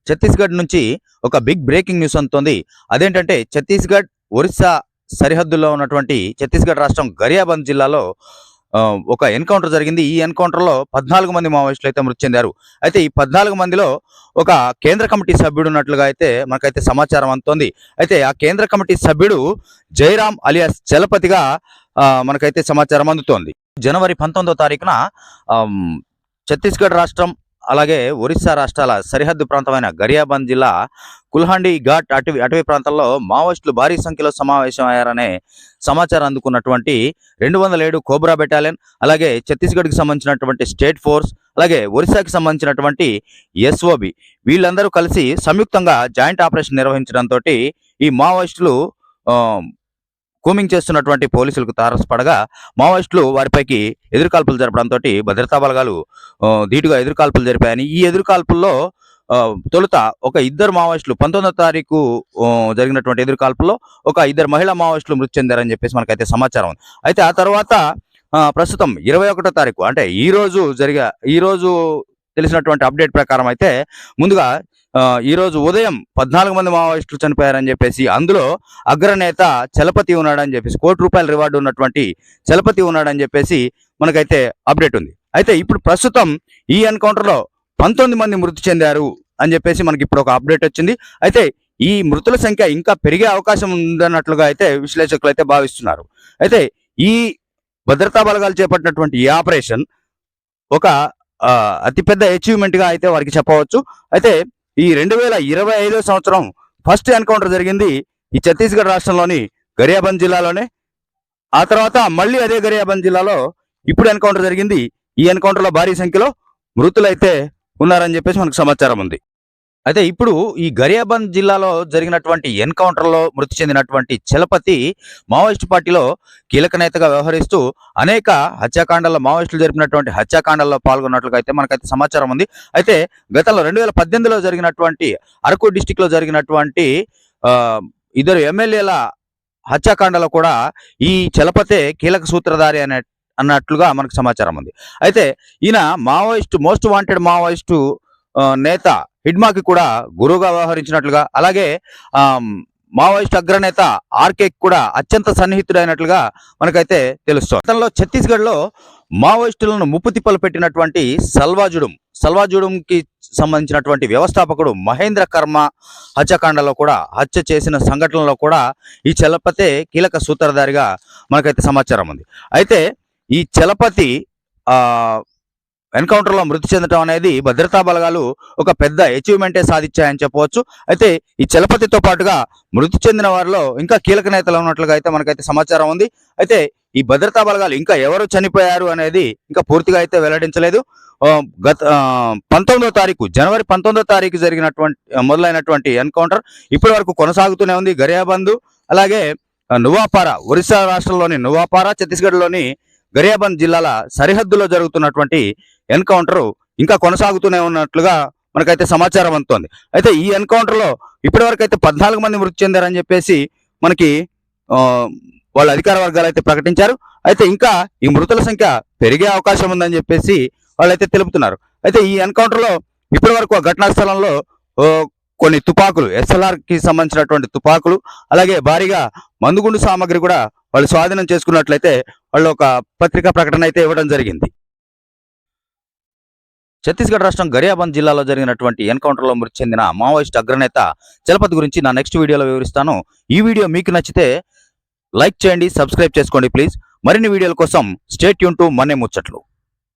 ఛత్తీస్గఢ్ నుంచి ఒక big breaking news అందుతోంది. అదేంటంటే ఛత్తీస్గఢ్ ఒరిస్సా సరిహద్దుల్లో ఉన్నటువంటి ఛత్తీస్గఢ్ రాష్ట్రం గరియాబంద్ జిల్లాలో ఒక ఎన్కౌంటర్ జరిగింది. ఈ ఎన్కౌంటర్లో 14 మంది మావోయిస్టులు అయితే మృతి చెందారు. అయితే ఈ 14 మందిలో ఒక కేంద్ర కమిటీ సభ్యుడు ఉన్నట్లుగా అయితే మనకైతే సమాచారం అందుతోంది. అయితే ఆ కేంద్ర కమిటీ సభ్యుడు జయరాం అలియాస్ చలపతిగా మనకైతే సమాచారం అందుతోంది. జనవరి 19వ తారీఖున ఛత్తీస్గఢ్ రాష్ట్రం అలాగే ఒరిస్సా రాష్ట్రాల సరిహద్దు ప్రాంతమైన గరియాబంద్ జిల్లా కుల్హాండి ఘాట్ అటవీ ప్రాంతంలో మావోయిస్టులు భారీ సంఖ్యలో సమావేశమయ్యారనే సమాచారం అందుకున్నటువంటి 207 కోబ్రా బెటాలియన్, అలాగే ఛత్తీస్గఢ్కి సంబంధించినటువంటి స్టేట్ ఫోర్స్, అలాగే ఒరిస్సాకి సంబంధించినటువంటి ఎస్ఓబి వీళ్ళందరూ కలిసి సంయుక్తంగా జాయింట్ ఆపరేషన్ నిర్వహించడంతో ఈ మావోయిస్టులు కూమింగ్ చేస్తున్నటువంటి పోలీసులకు తారసపడగా మావోయిస్టులు వారిపైకి ఎదురుకాల్పులు జరపడంతో భద్రతా బలగాలు ధీటుగా ఎదురుకాల్పులు జరిపాయని, ఈ ఎదురుకాల్పుల్లో తొలుత ఒక ఇద్దరు మావోయిస్టులు 19వ తారీఖు జరిగినటువంటి ఎదురుకాల్పుల్లో ఒక ఇద్దరు మహిళా మావోయిస్టులు మృతి చెందారని చెప్పేసి మనకైతే సమాచారం ఉంది. అయితే ఆ తర్వాత ప్రస్తుతం 21వ తారీఖు అంటే ఈ రోజు తెలిసినటువంటి అప్డేట్ ప్రకారం అయితే ముందుగా ఈ రోజు ఉదయం 14 మంది మావోయిస్టులు చనిపోయారని చెప్పేసి, అందులో అగ్రనేత చలపతి ఉన్నాడని చెప్పేసి, ₹1 రివార్డు ఉన్నటువంటి చలపతి ఉన్నాడని చెప్పేసి మనకైతే అప్డేట్ ఉంది. అయితే ఇప్పుడు ప్రస్తుతం ఈ ఎన్కౌంటర్లో 19 మంది మృతి చెందారు అని చెప్పేసి మనకి ఇప్పుడు ఒక అప్డేట్ వచ్చింది. అయితే ఈ మృతుల సంఖ్య ఇంకా పెరిగే అవకాశం ఉందన్నట్లుగా అయితే విశ్లేషకులు అయితే భావిస్తున్నారు. అయితే ఈ భద్రతా బలగాలు చేపట్టినటువంటి ఈ ఆపరేషన్ ఒక అతిపెద్ద అచీవ్మెంట్ గా అయితే వారికి చెప్పవచ్చు. అయితే ఈ 2025 సంవత్సరం ఫస్ట్ ఎన్కౌంటర్ జరిగింది ఈ ఛత్తీస్గఢ్ రాష్ట్రంలోని గరియాబంద్ జిల్లాలోనే. ఆ తర్వాత మళ్ళీ అదే గరియాబంద్ జిల్లాలో ఇప్పుడు ఎన్కౌంటర్ జరిగింది. ఈ ఎన్కౌంటర్లో భారీ సంఖ్యలో మృతులైతే ఉన్నారని చెప్పేసి మనకు సమాచారం ఉంది. అయితే ఇప్పుడు ఈ గరియాబంద్ జిల్లాలో జరిగినటువంటి ఎన్కౌంటర్లో మృతి చెందినటువంటి చలపతి మావోయిస్టు పార్టీలో కీలక నేతగా వ్యవహరిస్తూ అనేక హత్యాకాండాల్లో మావోయిస్టులు జరిపినటువంటి హత్యాకాండాల్లో పాల్గొన్నట్లుగా అయితే మనకైతే సమాచారం ఉంది. అయితే గతంలో 2018లో జరిగినటువంటి అరకు డిస్టిక్ లో జరిగినటువంటి ఇద్దరు ఎమ్మెల్యేల హత్యాకాండలో కూడా ఈ చలపతే కీలక సూత్రధారి అన్నట్లుగా మనకు సమాచారం ఉంది. అయితే ఈయన మోస్ట్ వాంటెడ్ మావోయిస్టు నేత హిడ్మాకి కూడా గురువుగా వ్యవహరించినట్లుగా, అలాగే మావోయిస్ట్ అగ్రనేత ఆర్కే కూడా అత్యంత సన్నిహితుడైనట్లుగా మనకైతే తెలుస్తుంది. గతంలో ఛత్తీస్గఢ్లో మావోయిస్టులను ముప్పు తిప్పలు పెట్టినటువంటి సల్వాజుడుంకి సంబంధించినటువంటి వ్యవస్థాపకుడు మహేంద్ర కర్మ హత్యాకాండలో కూడా హత్య చేసిన సంఘటనలో కూడా ఈ చలపతే కీలక సూత్రధారిగా మనకైతే సమాచారం ఉంది. అయితే ఈ చలపతి ఎన్కౌంటర్లో మృతి చెందడం అనేది భద్రతా బలగాలు ఒక పెద్ద అచీవ్మెంటే సాధించాయని చెప్పవచ్చు. అయితే ఈ చలపతితో పాటుగా మృతి చెందిన వారిలో ఇంకా కీలక నేతలు ఉన్నట్లుగా అయితే మనకైతే సమాచారం ఉంది. అయితే ఈ భద్రతా బలగాలు ఇంకా ఎవరు చనిపోయారు అనేది ఇంకా పూర్తిగా అయితే వెల్లడించలేదు. జనవరి 19వ తారీఖు మొదలైనటువంటి ఎన్కౌంటర్ ఇప్పటి వరకు కొనసాగుతూనే ఉంది. గరియాబంద్ అలాగే నువాపారా, ఒరిస్సా రాష్ట్రంలోని నువాపారా, ఛత్తీస్గఢ్లోని గరియాబంద్ జిల్లాల సరిహద్దులో జరుగుతున్నటువంటి ఎన్కౌంటర్ ఇంకా కొనసాగుతూనే ఉన్నట్లుగా మనకైతే సమాచారం అందుతోంది. అయితే ఈ ఎన్కౌంటర్లో ఇప్పటి వరకు అయితే 14 మంది మృతి చెందారని చెప్పేసి మనకి వాళ్ళ అధికార వర్గాలు అయితే ప్రకటించారు. అయితే ఇంకా ఈ మృతుల సంఖ్య పెరిగే అవకాశం ఉందని చెప్పేసి వాళ్ళైతే తెలుపుతున్నారు. అయితే ఈ ఎన్కౌంటర్లో ఇప్పటి వరకు ఆ ఘటనా స్థలంలో కొన్ని తుపాకులు, SLR కి సంబంధించినటువంటి తుపాకులు, అలాగే భారీగా మందుగుండు సామాగ్రి కూడా వాళ్ళు స్వాధీనం చేసుకున్నట్లయితే వాళ్ళు ఒక పత్రికా ప్రకటన అయితే ఇవ్వడం జరిగింది. ఛత్తీస్గఢ్ రాష్ట్రం గరియాబంద్ జిల్లాలో జరిగినటువంటి ఎన్కౌంటర్లో మృతి చెందిన మావోయిస్ట్ అగ్రనేత చలపతి గురించి నా నెక్స్ట్ వీడియోలో వివరిస్తాను. ఈ వీడియో మీకు నచ్చితే లైక్ చేయండి, సబ్స్క్రైబ్ చేసుకోండి ప్లీజ్. మరిన్ని వీడియోల కోసం స్టే ట్యూన్ టు మన్నే ముచ్చట్లు.